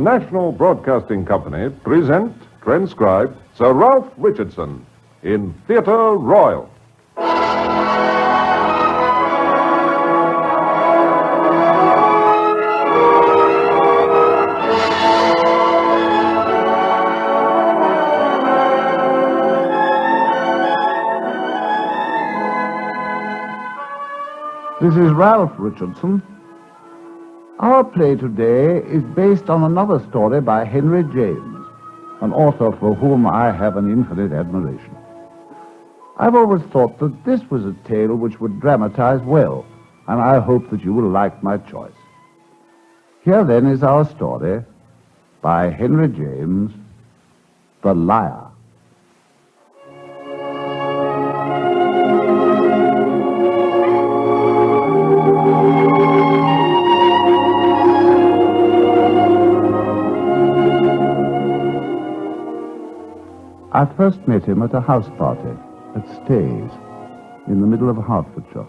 National Broadcasting Company present, transcribed, Sir Ralph Richardson in Theatre Royal. This is Ralph Richardson. Our play today is based on another story by Henry James, an author for whom I have an infinite admiration. I've always thought that this was a tale which would dramatize well, and I hope that you will like my choice. Here then is our story by Henry James, The Liar. I first met him at a house party at Stays, in the middle of Hertfordshire.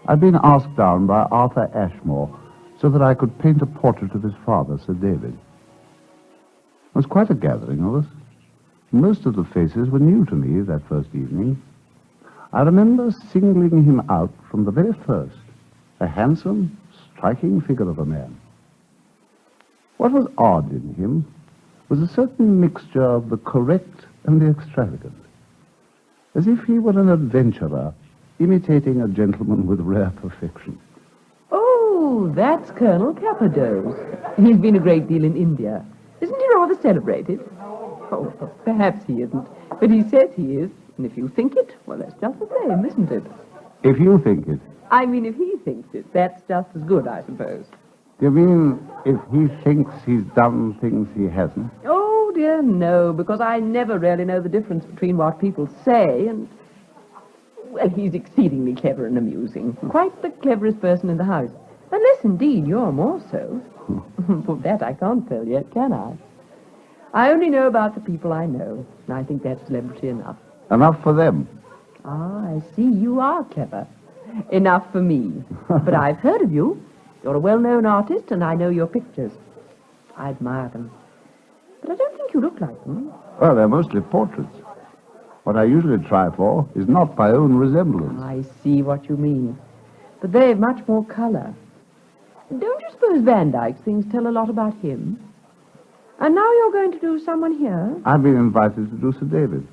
I'd been asked down by Arthur Ashmore so that I could paint a portrait of his father, Sir David. It was quite a gathering of us. Most of the faces were new to me that first evening. I remember singling him out from the very first, a handsome, striking figure of a man. What was odd in him was a certain mixture of the correct and the extravagant, as if he were an adventurer imitating a gentleman with rare perfection. Oh, that's Colonel Capadose. He's been a great deal in India. Isn't he rather celebrated? Oh, perhaps he isn't, but he says he is, and if you think it, well, that's just the same, isn't it? If you think it. I mean, if he thinks it, that's just as good, I suppose. Do you mean if he thinks he's done things he hasn't? Oh, dear, no, because I never really know the difference between what people say and... Well, he's exceedingly clever and amusing. Quite the cleverest person in the house. Unless, indeed, you're more so. For that I can't tell yet, can I? I only know about the people I know, and I think that's celebrity enough. Enough for them. Ah, I see. You are clever. Enough for me. But I've heard of you. You're a well-known artist, and I know your pictures. I admire them. But I don't think you look like them. Well, they're mostly portraits. What I usually try for is not my own resemblance. I see what you mean. But they've much more color. Don't you suppose Van Dyke's things tell a lot about him? And now you're going to do someone here? I've been invited to do Sir David.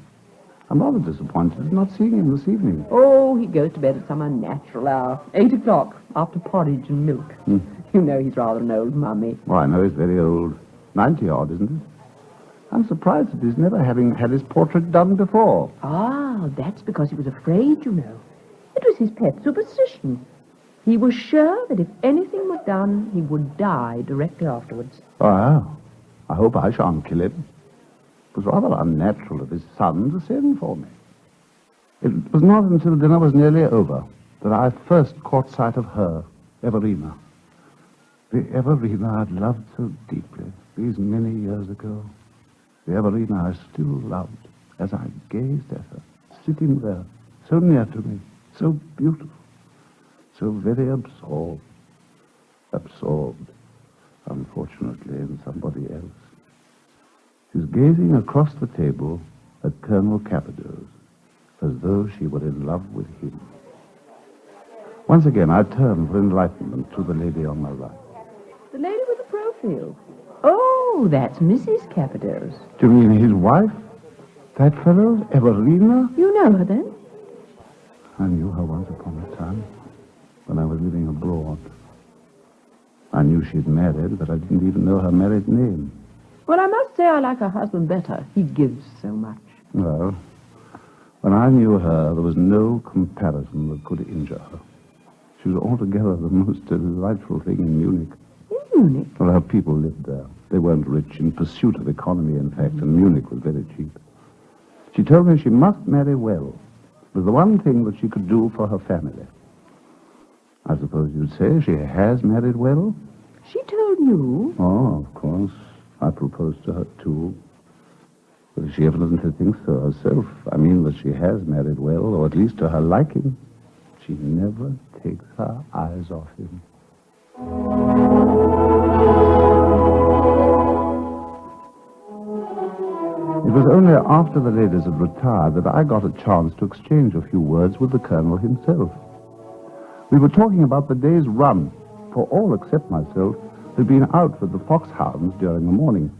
I'm rather disappointed at not seeing him this evening. Oh, he goes to bed at some unnatural hour. 8 o'clock, after porridge and milk. You know he's rather an old mummy. Well, I know he's very old. 90-odd, isn't it? I'm surprised at his never having had his portrait done before. Ah, that's because he was afraid, you know. It was his pet superstition. He was sure that if anything was done, he would die directly afterwards. Well, I hope I shan't kill him. It was rather unnatural of his son to send for me. It was not until dinner was nearly over that I first caught sight of her, Everina. The Everina I'd loved so deeply these many years ago. The Everina I still loved as I gazed at her, sitting there, so near to me, so beautiful, so very absorbed. Absorbed, unfortunately, in somebody else. She's gazing across the table at Colonel Capadose, as though she were in love with him. Once again, I turn for enlightenment to the lady on my right. The lady with the profile. Oh, that's Mrs. Capadose. Do you mean his wife? That fellow, Everina? You know her, then? I knew her once upon a time, when I was living abroad. I knew she'd married, but I didn't even know her married name. Well, I must say I like her husband better. He gives so much. Well, when I knew her, there was no comparison that could injure her. She was altogether the most delightful thing in Munich. In Munich? Well, her people lived there. They weren't rich, in pursuit of economy, in fact, and Munich was very cheap. She told me she must marry well. It was the one thing that she could do for her family. I suppose you'd say she has married well? She told you? Oh, of course. I proposed to her, too. But if she evidently thinks so herself, I mean that she has married well, or at least to her liking. She never takes her eyes off him. was only after the ladies had retired that I got a chance to exchange a few words with the Colonel himself. We were talking about the day's run, for all except myself had been out with the foxhounds during the morning.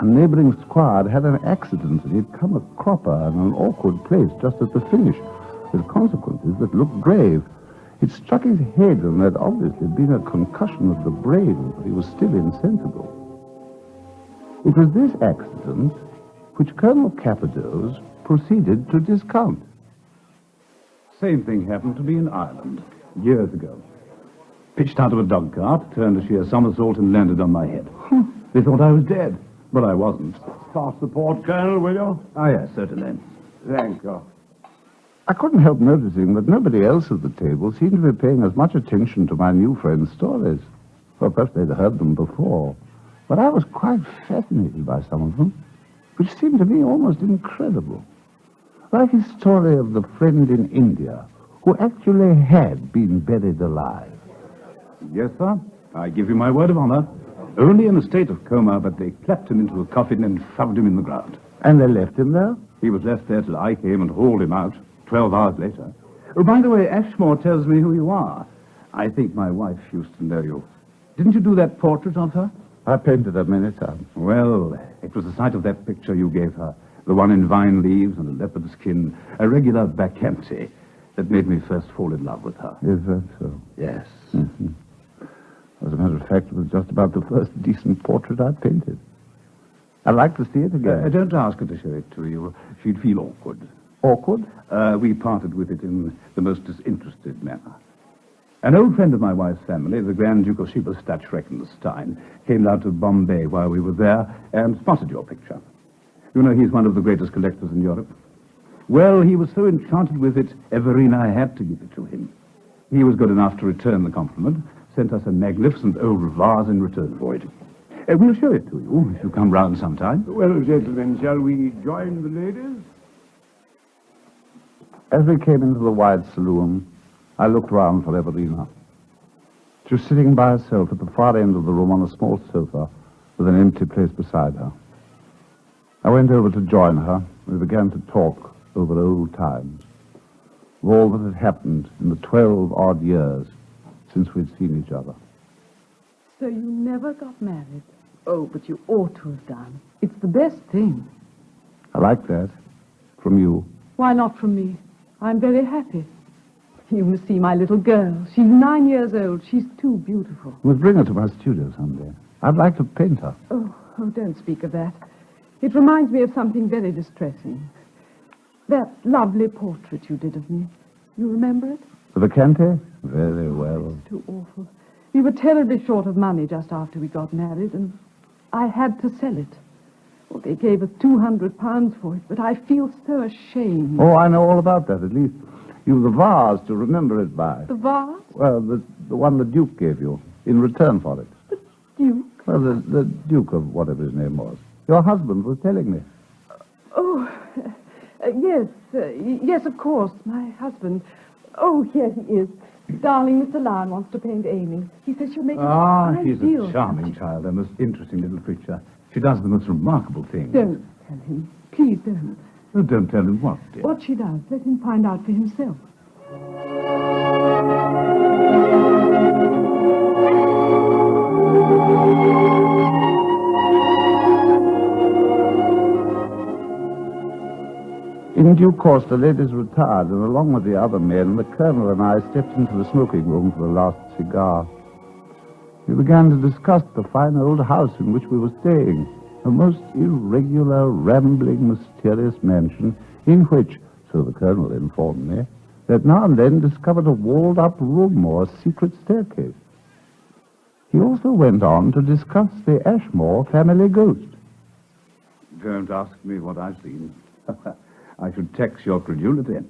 A neighboring squire had had an accident and he'd come a cropper in an awkward place just at the finish, with consequences that looked grave. It struck his head and there'd obviously been a concussion of the brain, but he was still insensible. It was this accident which Colonel Capados proceeded to discount. Same thing happened to me in Ireland, years ago. Pitched out of a dog cart, turned a sheer somersault and landed on my head. They thought I was dead, but I wasn't. Pass the port, Colonel, will you? Ah, yes, certainly. Thank you. I couldn't help noticing that nobody else at the table seemed to be paying as much attention to my new friend's stories. Well, perhaps they'd heard them before, but I was quite fascinated by some of them, which seemed to me almost incredible. Like his story of the friend in India who actually had been buried alive. Yes, sir. I give you my word of honor. Only in a state of coma, but they clapped him into a coffin and shoved him in the ground. And they left him there? He was left there till I came and hauled him out 12 hours later. Oh, by the way, Ashmore tells me who you are. I think my wife used to know you. Didn't you do that portrait of her? I painted her many times. Well, it was the sight of that picture you gave her, the one in vine leaves and a leopard skin, a regular bacchante, that made me first fall in love with her. Is that so? Yes. Mm-hmm. As a matter of fact, it was just about the first decent portrait I painted. I'd like to see it again. Don't ask her to show it to you. She'd feel awkward. Awkward? We parted with it in the most disinterested manner. An old friend of my wife's family, the Grand Duke of Schipperstadt-Schreckenstein, came down to Bombay while we were there and spotted your picture. You know, he's one of the greatest collectors in Europe. Well, he was so enchanted with it, Everina had to give it to him. He was good enough to return the compliment, sent us a magnificent old vase in return for it. We'll show it to you if you come round sometime. Well, gentlemen, shall we join the ladies? As we came into the wide saloon, I looked round for Everina. She was sitting by herself at the far end of the room on a small sofa with an empty place beside her. I went over to join her. We began to talk over old times, of all that had happened in the 12-odd years since we'd seen each other. So you never got married? Oh, but you ought to have done. It's the best thing. I like that. From you. Why not from me? I'm very happy. You must see my little girl. She's 9 years old. She's too beautiful. We'll bring her to my studio someday. I'd like to paint her. Oh, don't speak of that. It reminds me of something very distressing. That lovely portrait you did of me. You remember it? The Bacchante? Very well. It's too awful. We were terribly short of money just after we got married, and I had to sell it. Well, they gave us £200 for it, but I feel so ashamed. Oh, I know all about that, at least. You've the vase to remember it by. The vase? Well, the one the Duke gave you, in return for it. The Duke? Well, the Duke of whatever his name was. Your husband was telling me. Oh, yes, of course, my husband. Oh, here he is. Darling, Mr. Lyon wants to paint Amy. He says she'll make an she's ideal a charming child, a most interesting little creature. She does the most remarkable things. Don't tell him. Please don't. Oh, don't tell him what, dear. What she does, let him find out for himself. In due course, the ladies retired, and along with the other men, the Colonel and I stepped into the smoking room for the last cigar. We began to discuss the fine old house in which we were staying, a most irregular, rambling, mysterious mansion in which, so the Colonel informed me, that now and then discovered a walled-up room or a secret staircase. He also went on to discuss the Ashmore family ghost. Don't ask me what I've seen. I should tax your credulity.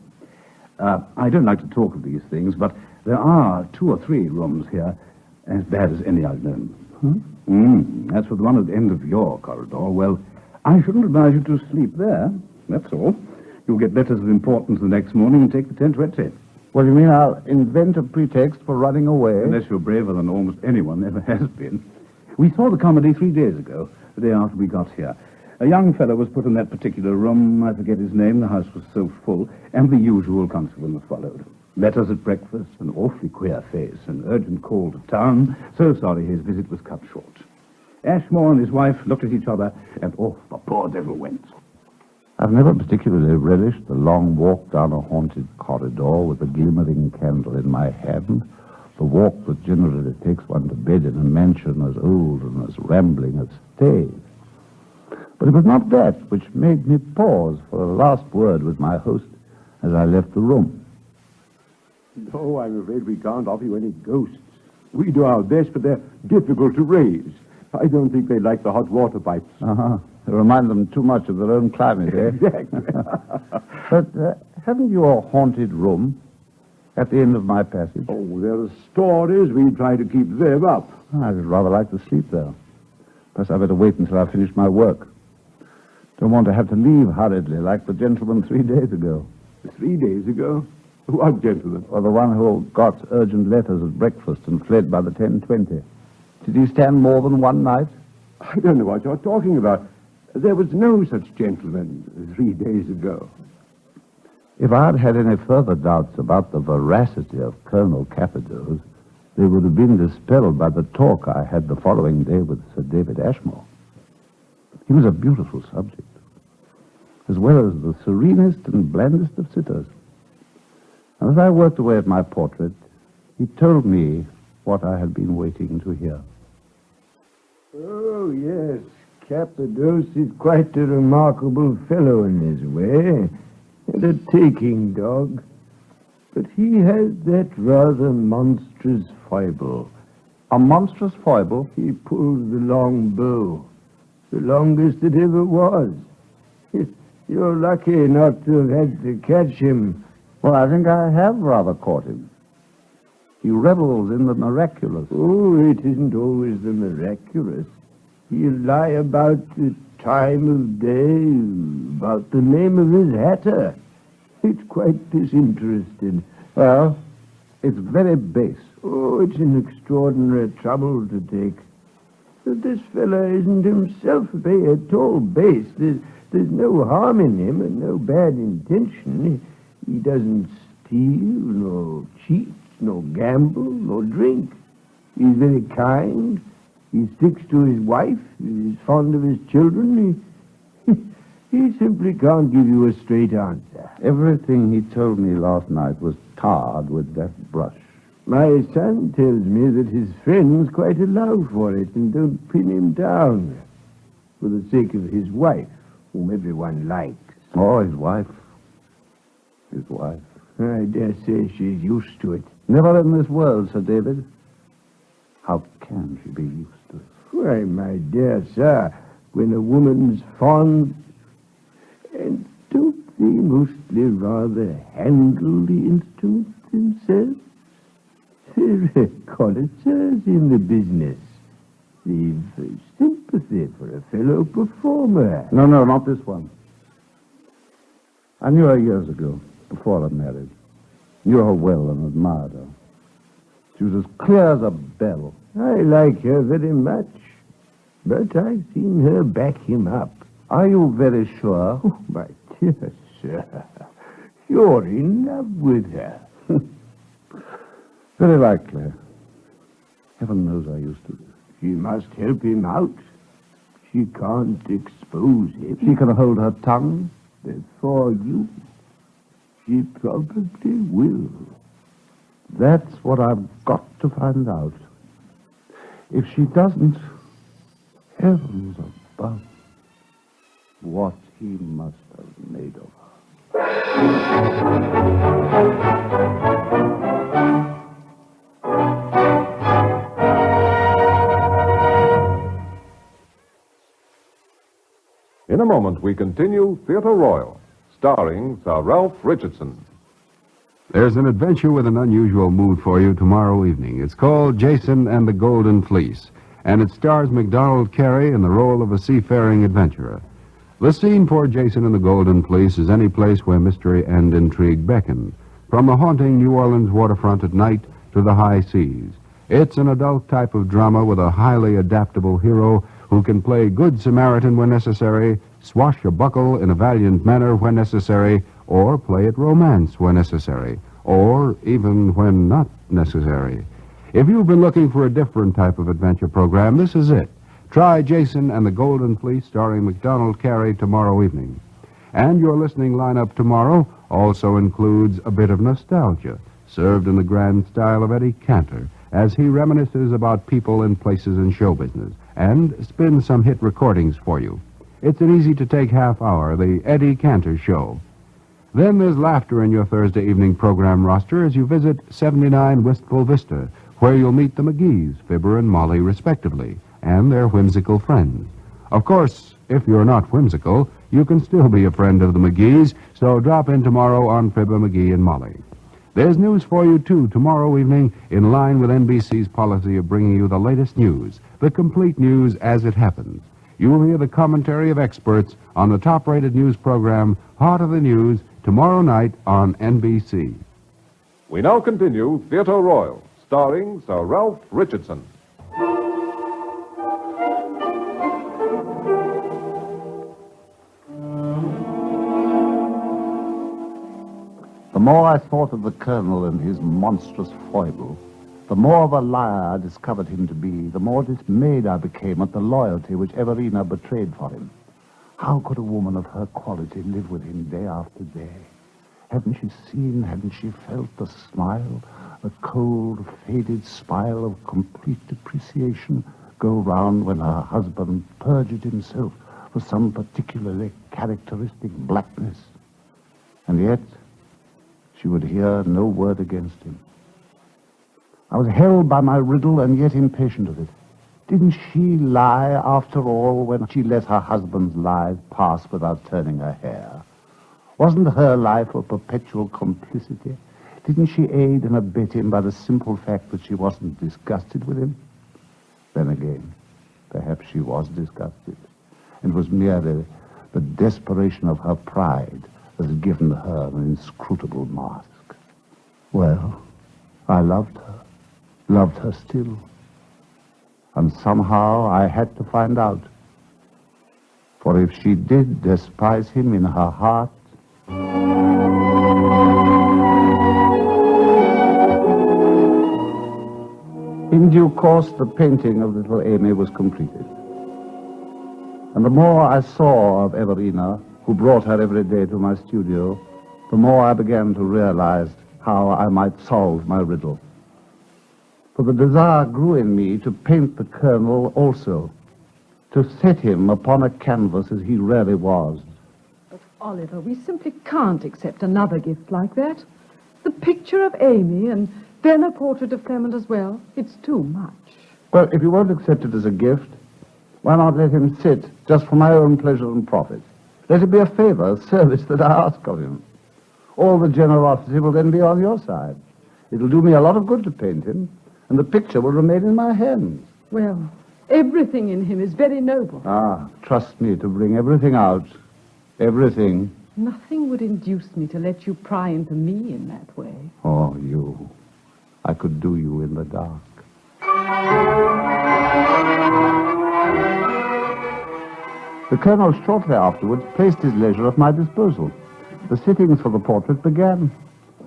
I don't like to talk of these things, but there are 2 or 3 rooms here as bad as any I've known. As for the one at the end of your corridor, well, I shouldn't advise you to sleep there, that's all. You'll get letters of importance the next morning and take the tent retty. What do you mean, I'll invent a pretext for running away? Unless you're braver than almost anyone ever has been. We saw the comedy 3 days ago, the day after we got here. A young fellow was put in that particular room. I forget his name. The house was so full. And the usual consequence followed. Letters at breakfast, an awfully queer face, an urgent call to town. So sorry his visit was cut short. Ashmore and his wife looked at each other, and off the poor devil went. I've never particularly relished the long walk down a haunted corridor with a glimmering candle in my hand, the walk that generally takes one to bed in a mansion as old and as rambling as Stay's. But it was not that which made me pause for a last word with my host as I left the room. No, I'm afraid we can't offer you any ghosts. We do our best, but they're difficult to raise. I don't think they like the hot water pipes. Uh-huh. They remind them too much of their own climate, eh? Exactly. But haven't you a haunted room at the end of my passage? Oh, there are stories. We try to keep them up. I'd rather like to sleep there. Perhaps I better wait until I finish my work. Don't want to have to leave hurriedly like the gentleman 3 days ago. 3 days ago? What gentleman? Or the one who got urgent letters at breakfast and fled by the 10:20. Did he stand more than one night? I don't know what you're talking about. There was no such gentleman 3 days ago. If I had had any further doubts about the veracity of Colonel Capadose, they would have been dispelled by the talk I had the following day with Sir David Ashmore. He was a beautiful subject, as well as the serenest and blandest of sitters. And as I worked away at my portrait, he told me what I had been waiting to hear. Oh, yes. Capadose is quite a remarkable fellow in his way, and a taking dog. But he has that rather monstrous foible. A monstrous foible? He pulls the long bow, the longest that ever was. You're lucky not to have had to catch him. Well, I think I have rather caught him. He revels in the miraculous. Oh, it isn't always the miraculous. He'll lie about the time of day, about the name of his hatter. It's quite disinterested. Well, it's very base. Oh, it's an extraordinary trouble to take. But this fellow isn't himself at all base. There's no harm in him and no bad intention. He doesn't steal, nor cheat, nor gamble, nor drink. He's very kind. He sticks to his wife. He's fond of his children. He simply can't give you a straight answer. Everything he told me last night was tarred with that brush. My son tells me that his friends quite allow for it and don't pin him down for the sake of his wife, whom everyone likes. Oh, his wife. His wife. I dare say she's used to it. Never in this world, Sir David. How can she be used to it? Why, my dear sir, when a woman's fond... And don't they mostly rather handle the instrument themselves? They're connoisseurs in the business. They've sympathy for a fellow performer. No, not this one. I knew her years ago, before I married. Knew her well and admired her. She was as clear as a bell. I like her very much, but I've seen her back him up. Are you very sure? Oh, my dear sir, you're in love with her. Very likely. Heaven knows I used to. She must help him out. She can't expose him. She can hold her tongue. Before you, she probably will. That's what I've got to find out. If she doesn't, heavens above, what he must have made of her. In a moment, we continue Theatre Royal, starring Sir Ralph Richardson. There's an adventure with an unusual mood for you tomorrow evening. It's called Jason and the Golden Fleece, and it stars MacDonald Carey in the role of a seafaring adventurer. The scene for Jason and the Golden Fleece is any place where mystery and intrigue beckon, from the haunting New Orleans waterfront at night to the high seas. It's an adult type of drama with a highly adaptable hero who can play good Samaritan when necessary swashbuckle in a valiant manner when necessary, or play at romance when necessary, or even when not necessary. If you've been looking for a different type of adventure program, this is it. Try Jason and the Golden Fleece, starring MacDonald Carey, tomorrow evening. And your listening lineup tomorrow also includes a bit of nostalgia, served in the grand style of Eddie Cantor, as he reminisces about people and places in show business, and spins some hit recordings for you. It's an easy-to-take half hour, the Eddie Cantor Show. Then there's laughter in your Thursday evening program roster as you visit 79 Wistful Vista, where you'll meet the McGees, Fibber and Molly, respectively, and their whimsical friends. Of course, if you're not whimsical, you can still be a friend of the McGees, so drop in tomorrow on Fibber, McGee, and Molly. There's news for you, too, tomorrow evening, in line with NBC's policy of bringing you the latest news, the complete news as it happens. You'll hear the commentary of experts on the top-rated news program, Heart of the News, tomorrow night on NBC. We now continue Theatre Royal, starring Sir Ralph Richardson. The more I thought of the Colonel and his monstrous foible, the more of a liar I discovered him to be, the more dismayed I became at the loyalty which Everina betrayed for him. How could a woman of her quality live with him day after day? Hadn't she seen, hadn't she felt the smile, the cold, faded smile of complete depreciation go round when her husband perjured himself for some particularly characteristic blackness? And yet, she would hear no word against him. I was held by my riddle and yet impatient of it. Didn't she lie, after all, when she let her husband's lies pass without turning her hair? Wasn't her life a perpetual complicity? Didn't she aid and abet him by the simple fact that she wasn't disgusted with him? Then again, perhaps she was disgusted. It was merely the desperation of her pride that had given her an inscrutable mask. Well, I loved her still. And somehow I had to find out. For if she did despise him in her heart, in due course, the painting of little Amy was completed. And the more I saw of Everina, who brought her every day to my studio, the more I began to realize how I might solve my riddle. For the desire grew in me to paint the Colonel also, to set him upon a canvas as he really was. But, Oliver, we simply can't accept another gift like that. The picture of Amy and then a portrait of Clement as well. It's too much. Well, if you won't accept it as a gift, why not let him sit just for my own pleasure and profit? Let it be a favor, a service that I ask of him. All the generosity will then be on your side. It'll do me a lot of good to paint him, and the picture will remain in my hands. Well, everything in him is very noble. Ah, trust me to bring everything out. Everything. Nothing would induce me to let you pry into me in that way. Oh, you. I could do you in the dark. The Colonel shortly afterwards placed his leisure at my disposal. The sittings for the portrait began.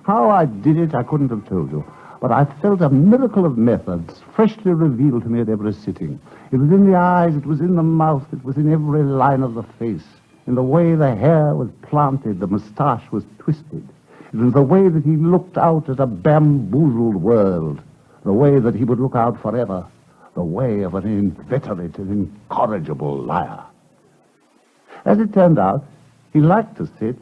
How I did it, I couldn't have told you. But I felt a miracle of methods freshly revealed to me at every sitting. It was in the eyes, it was in the mouth, it was in every line of the face. In the way the hair was planted, the moustache was twisted. It was the way that he looked out at a bamboozled world. The way that he would look out forever. The way of an inveterate and incorrigible liar. As it turned out, he liked to sit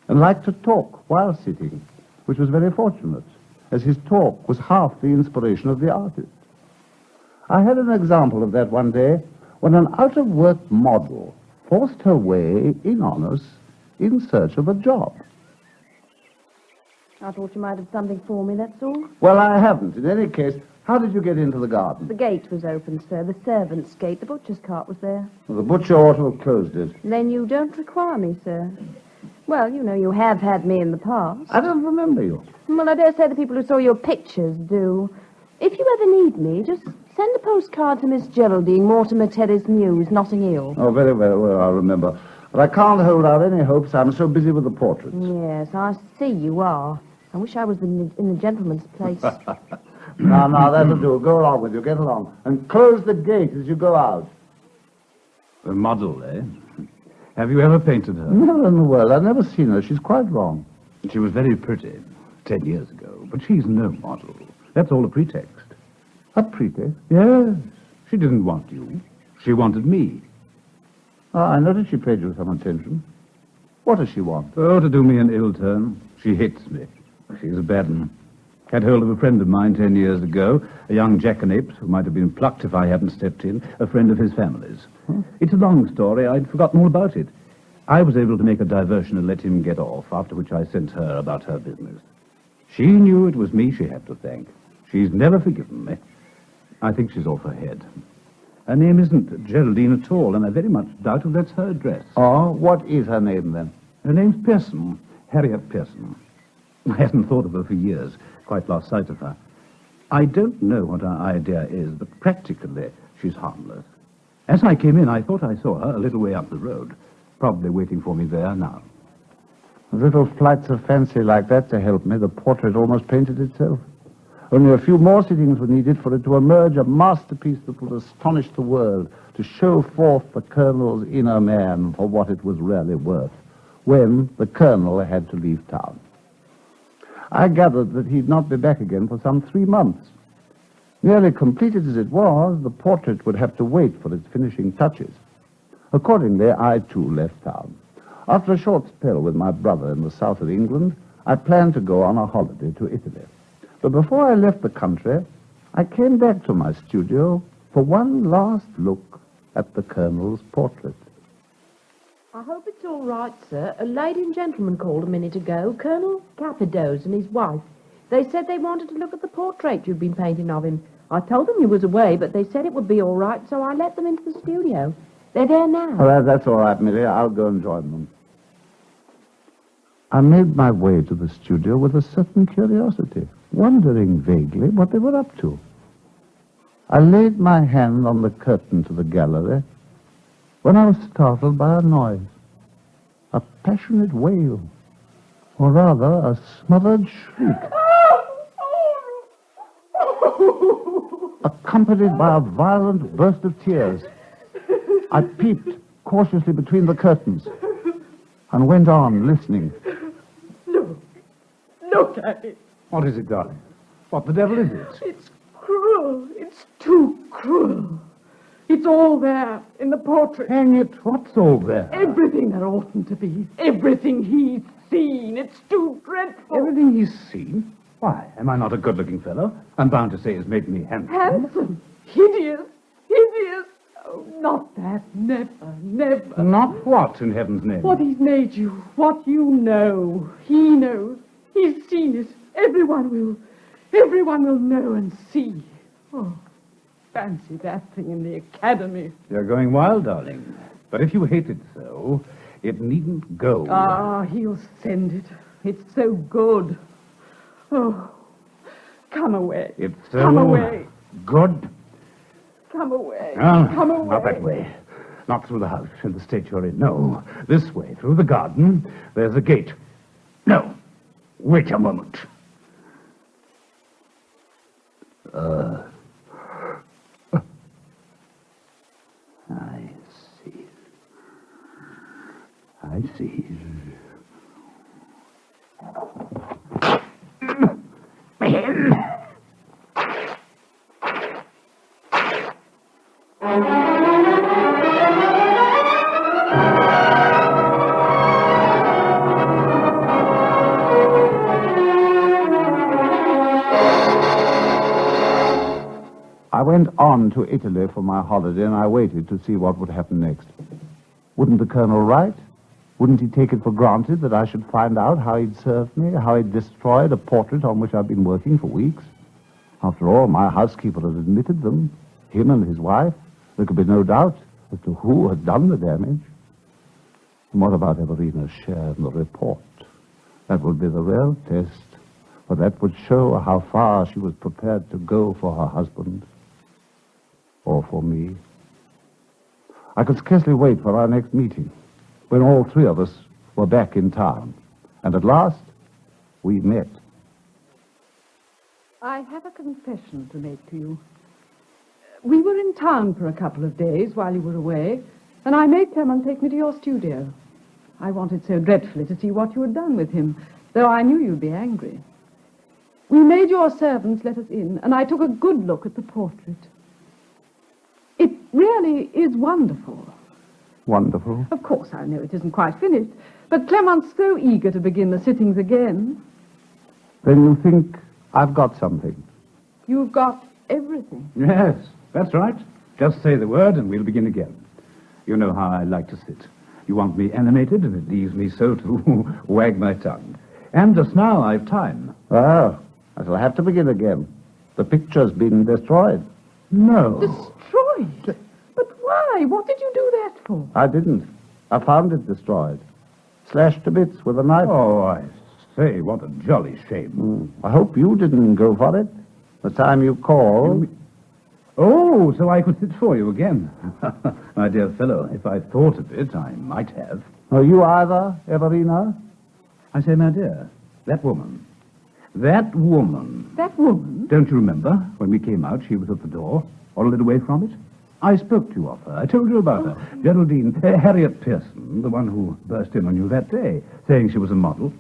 and liked to talk while sitting, which was very fortunate, as his talk was half the inspiration of the artist. I had an example of that one day when an out-of-work model forced her way in on us in search of a job. I thought you might have something for me, that's all. Well, I haven't. In any case, how did you get into the garden? The gate was open, sir. The servants' gate. The butcher's cart was there. Well, the butcher ought to have closed it. Then you don't require me, sir. Well, you know, you have had me in the past. I don't remember you. Well, I dare say the people who saw your pictures do. If you ever need me, just send a postcard to Miss Geraldine, Mortimer Terrace News, Notting Hill. Oh, very well, I'll remember. But I can't hold out any hopes. I'm so busy with the portraits. Yes, I see you are. I wish I was in the gentleman's place. Now, that'll do. Go along with you. Get along. And close the gate as you go out. The model, eh? Have you ever painted her? Never in the world. I've never seen her. She's quite wrong. She was very pretty 10 years ago, but she's no model. That's all a pretext. A pretext? Yes. She didn't want you. She wanted me. I noticed she paid you some attention. What does she want? Oh, to do me an ill turn. She hates me. She's a bad one. Had hold of a friend of mine 10 years ago, a young jackanapes who might have been plucked if I hadn't stepped in, a friend of his family's. Huh? It's a long story. I'd forgotten all about it. I was able to make a diversion and let him get off, after which I sent her about her business. She knew it was me she had to thank. She's never forgiven me. I think she's off her head. Her name isn't Geraldine at all, and I very much doubt if that's her address. Oh, what is her name, then? Her name's Pearson, Harriet Pearson. I hadn't thought of her for years, quite lost sight of her. I don't know what her idea is, but practically she's harmless. As I came in, I thought I saw her a little way up the road, probably waiting for me there now. Little flights of fancy like that to help me. The portrait almost painted itself. Only a few more sittings were needed for it to emerge a masterpiece that would astonish the world, to show forth the Colonel's inner man for what it was really worth, when the Colonel had to leave town. I gathered that he'd not be back again for some 3 months. Nearly completed as it was, the portrait would have to wait for its finishing touches. Accordingly, I too left town. After a short spell with my brother in the south of England, I planned to go on a holiday to Italy. But before I left the country, I came back to my studio for one last look at the Colonel's portrait. I hope it's all right, sir. A lady and gentleman called a minute ago, Colonel Capidos and his wife. They said they wanted to look at the portrait you've been painting of him. I told them you was away, but they said it would be all right, so I let them into the studio. They're there now. Oh, that's all right, Millie. I'll go and join them. I made my way to the studio with a certain curiosity, wondering vaguely what they were up to. I laid my hand on the curtain to the gallery when I was startled by a noise, a passionate wail, or rather a smothered shriek, accompanied by a violent burst of tears. I peeped cautiously between the curtains and went on listening. Look at it. What is it, darling? What the devil is it? It's cruel. It's too cruel. It's all there in the portrait. Hang it, what's all there? Everything there oughtn't to be. Everything he's seen. It's too dreadful. Everything he's seen? Why, am I not a good-looking fellow? I'm bound to say it's made me handsome. Handsome. Hideous. Hideous. Oh, not that. Never, never. Not what, in heaven's name? What he's made you. What you know. He knows. He's seen it. Everyone will know and see. Oh, fancy that thing in the academy. You're going wild, darling. But if you hate it so, it needn't go. Ah, he'll send it. It's so good. Oh, come away. It's so Come away. good. Come away. No, Come away. not that way. Not through the house in the state you're in. No, this way, through the garden. There's a gate. No, wait a moment. I see. I see. I went on to Italy for my holiday, and I waited to see what would happen next. Wouldn't the Colonel write? Wouldn't he take it for granted that I should find out how he'd served me, how he'd destroyed a portrait on which I'd been working for weeks? After all, my housekeeper had admitted them, him and his wife. There could be no doubt as to who had done the damage. And what about Everina's share in the report? That would be the real test, for that would show how far she was prepared to go for her husband. Or for me. I could scarcely wait for our next meeting. when all three of us were back in town. And at last, we met. I have a confession to make to you. We were in town for a couple of days while you were away, and I made Clement take me to your studio. I wanted so dreadfully to see what you had done with him, though I knew you'd be angry. We made your servants let us in, and I took a good look at the portrait. It really is wonderful. Wonderful. Of course, I know it isn't quite finished, but Clement's so eager to begin the sittings again. Then you think I've got something? You've got everything. Yes, that's right. Just say the word and we'll begin again. You know how I like to sit. You want me animated, and it leaves me so to wag my tongue. And just now I've time. Oh, I shall have to begin again. The picture's been destroyed. No. Destroyed? But why? What did you do that for? I didn't. I found it destroyed. Slashed to bits with a knife. Oh, I say, what a jolly shame. I hope you didn't go for it. The time you called. Oh, so I could sit for you again. My dear fellow, if I'd thought of it, I might have. Are you either, Everina? I say, my dear, that woman. That woman. That woman? Don't you remember? When we came out, she was at the door, or a little way from it. I spoke to you of her. I told you about her. Geraldine, Harriet Pearson, the one who burst in on you that day, saying she was a model.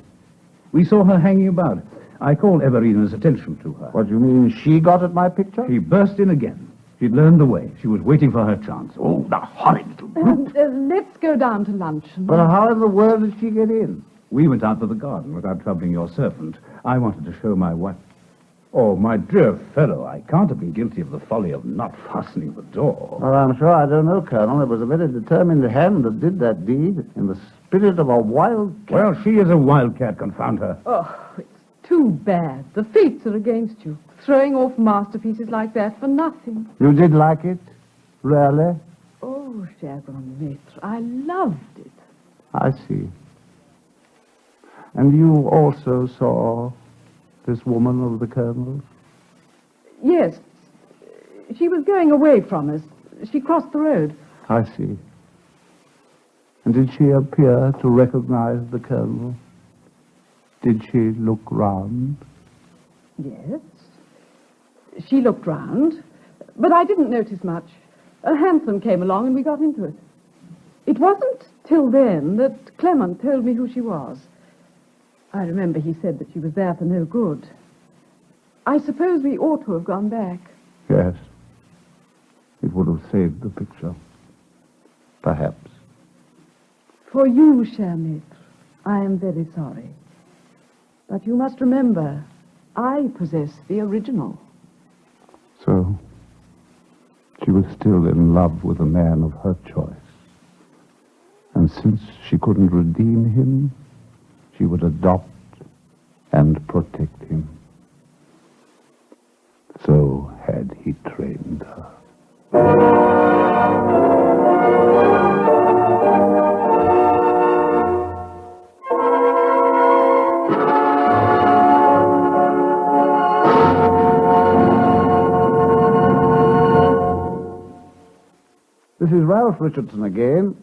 We saw her hanging about. I called Everina's attention to her. What do you mean, she got at my picture? She burst in again. She'd learned the way. She was waiting for her chance. Oh, the horrid little brute. Let's go down to luncheon. But how in the world did she get in? We went out to the garden without troubling your servant. I wanted to show my wife. Oh, my dear fellow, I can't have been guilty of the folly of not fastening the door. Well, I'm sure I don't know, Colonel. It was a very determined hand that did that deed, in the spirit of a wildcat. Well, she is a wildcat, confound her. Oh, it's too bad. The fates are against you. Throwing off masterpieces like that for nothing. You did like it? Really? Oh, cher grand maître, I loved it. I see. And you also saw this woman of the Colonel's? Yes. She was going away from us. She crossed the road. I see. And did she appear to recognize the Colonel? Did she look round? Yes. She looked round, but I didn't notice much. A hansom came along and we got into it. It wasn't till then that Clement told me who she was. I remember he said that she was there for no good. I suppose we ought to have gone back. Yes. It would have saved the picture. Perhaps. For you, cher maître, I am very sorry. But you must remember, I possess the original. So, she was still in love with a man of her choice. And since she couldn't redeem him, she would adopt and protect him. So had he trained her. This is Ralph Richardson again.